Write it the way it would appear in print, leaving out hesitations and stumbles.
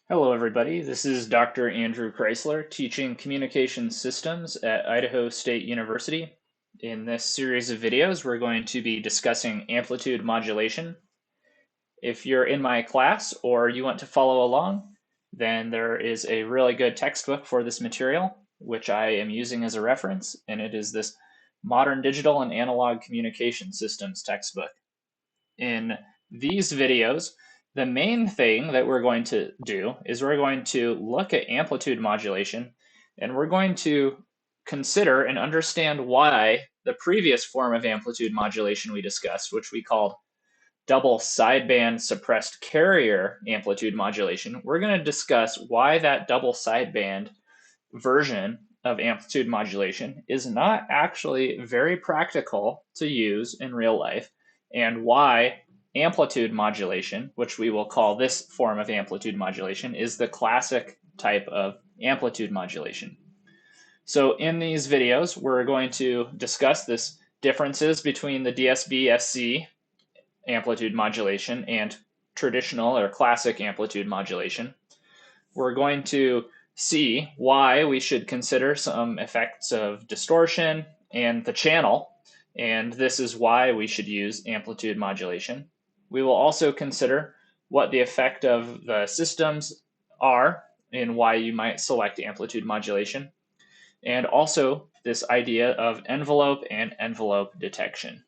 Hello, everybody. This is Dr. Andrew Chrysler teaching communication systems at Idaho State University. In this series of videos, we're going to be discussing amplitude modulation. If you're in my class or you want to follow along, then there is a really good textbook for this material, which I am using as a reference, and it is this Modern Digital and Analog Communication Systems textbook. In these videos, the main thing that we're going to do is we're going to look at amplitude modulation, and we're going to consider and understand why the previous form of amplitude modulation we discussed, which we called double sideband suppressed carrier amplitude modulation, we're going to discuss why that double sideband version of amplitude modulation is not actually very practical to use in real life, and why amplitude modulation, which we will call this form of amplitude modulation, is the classic type of amplitude modulation. So in these videos, we're going to discuss this differences between the DSB-SC amplitude modulation and traditional or classic amplitude modulation. We're going to see why we should consider some effects of distortion and the channel, and this is why we should use amplitude modulation. We will also consider what the effect of the systems are and why you might select amplitude modulation, and also this idea of envelope and envelope detection.